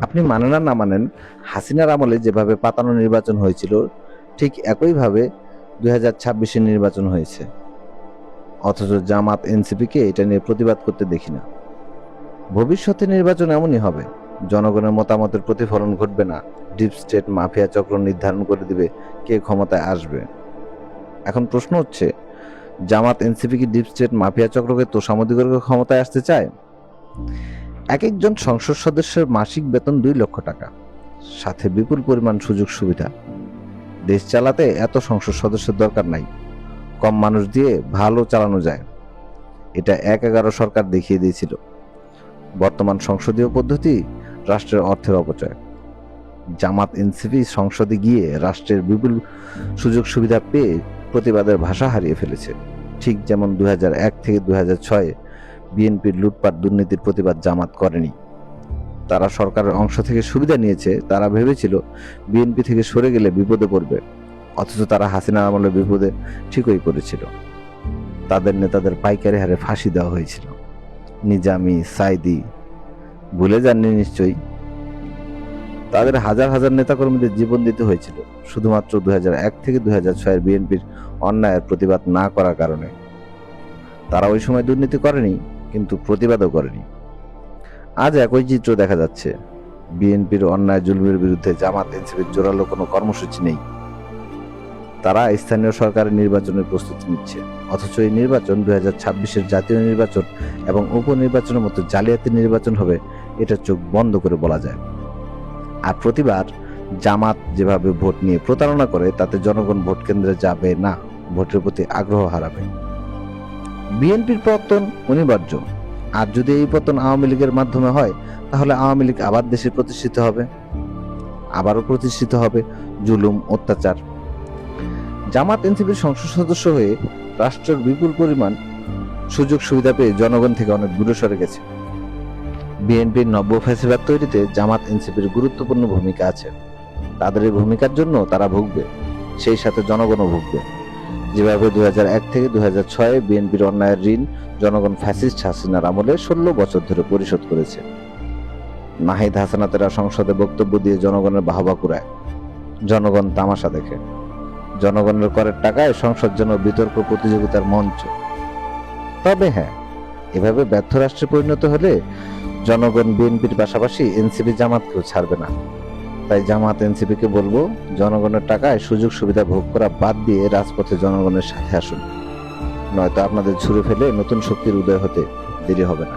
আপনি মানেন আর না মানেন, হাসিনার আমলে যেভাবে পাতানো নির্বাচন হয়েছিল ঠিক একইভাবে 2026-এর নির্বাচন হয়েছে। অথচ জামাত এনসিপিকে এটা নিয়ে প্রতিবাদ করতে দেখি না। ভবিষ্যতে নির্বাচন এমনই হবে, জনগণের মতামতের প্রতিফলন ঘটবে না, ডিপ স্টেট মাফিয়া চক্র নির্ধারণ করে দিবে কে ক্ষমতায় আসবে। এখন প্রশ্ন হচ্ছে, জামাত এনসিপি কি ডিপ স্টেট মাফিয়া চক্রকে তোষামোদী করে ক্ষমতায় আসতে চায়? এক একজন সংসদ সদস্যের মাসিক বেতন 2 লক্ষ টাকা, সাথে বিপুল পরিমাণ সুযোগ সুবিধা। দেশ চালাতে এত সংসদ সদস্যের দরকার নাই, কম মানুষ দিয়ে ভালো চালানো যায়। এটা 1/11 সরকার দেখিয়ে দিয়েছিল। বর্তমান সংসদীয় পদ্ধতি রাষ্ট্রের অর্থের অপচয়। জামাত এনসিপি সংসদে গিয়ে রাষ্ট্রের বিপুল সুযোগ সুবিধা পেয়ে প্রতিবাদের ভাষা হারিয়ে ফেলেছে। ঠিক যেমন 2001 থেকে 2006 বিএনপির লুটপাট দুর্নীতির প্রতিবাদ জামাত করেনি। তারা সরকারের অংশ থেকে সুবিধা নিয়েছে, তারা ভেবেছিল বিএনপি থেকে সরে গেলে বিপদে পড়বে। অথচ তারা হাসিনা আমলে বিপদে ঠিকই পড়েছিল। তাদের নেতাদের পাইকারি হারে ফাঁসি দেওয়া হয়েছিল। নিজামী, সাইদি, ভুলে যাননি নিশ্চয়ই। তাদের হাজার হাজার নেতাকর্মীদের জীবন দিতে হয়েছিল শুধুমাত্র 2001 থেকে 2006 বিএনপির অন্যায়ের প্রতিবাদ না করার কারণে। তারা ওই সময় দুর্নীতি করেনি, কিন্তু প্রতিবাদও করেনি। আজ একই চিত্র দেখা যাচ্ছে। বিএনপির অন্যায় জুলুমের বিরুদ্ধে জামাত এনসিপির জোরালো কোনো কর্মসূচি নেই। তারা স্থানীয় সরকারের নির্বাচনের প্রস্তুতি নিচ্ছে, অথচ এই নির্বাচন 2026-এর জাতীয় নির্বাচন এবং উপনির্বাচনের মতো জালিয়াতি নির্বাচন হবে, এটা চোখ বন্ধ করে বলা যায়। আর প্রতিবার জামাত যেভাবে ভোট নিয়ে প্রতারণা করে, তাতে জনগণ ভোট কেন্দ্রে যাবে না, ভোটের প্রতি আগ্রহ হারাবে। বিএনপির পতন অনিবার্য। আর যদি এই পতন আওয়ামী লীগের মাধ্যমে হয়, তাহলে আওয়ামী লীগ আবার দেশে প্রতিষ্ঠিত হবে, আবারও প্রতিষ্ঠিত হবে জুলুম, অত্যাচার। জামাত এনসিপির সংসদ সদস্য হয়ে রাষ্ট্রের বিপুল পরিমাণ সুযোগ সুবিধা পেয়ে জনগণ থেকে অনেক দূরে সরে গেছে। বিএনপির নব্য ফ্যাসিবাদ তৈরিতে জামাত এনসিপির গুরুত্বপূর্ণ ভূমিকা আছে। তাদের এই ভূমিকার জন্য তারা ভুগবে, সেই সাথে জনগণও ভুগবে। যেভাবে 2001 থেকে 2006 বিএনপির অন্যায়ের ঋণ জনগণ ফ্যাসিস্ট হাসিনার আমলে 16 বছর ধরে পরিশোধ করেছে। নাহিদ হাসানাতেরা সংসদে বক্তব্য দিয়ে জনগণের বাহবা কুড়ায়, জনগণ তামাশা দেখে। জনগণের করের টাকায় সংসদ যেন বিতর্ক প্রতিযোগিতার মঞ্চ। তবে হ্যাঁ, এভাবে ব্যর্থ রাষ্ট্রে পরিণত হলে জনগণ বিএনপির পাশাপাশি এনসিপি জামাতকেও ছাড়বে না। তাই জামাত এনসিপিকে বলবো, জনগণের টাকায় সুযোগ সুবিধা ভোগ করা বাদ দিয়ে রাজপথে জনগণের সাথে আসুন, নয়তো আপনাদের ছুড়ে ফেলে নতুন শক্তির উদয় হতে দেরি হবে না।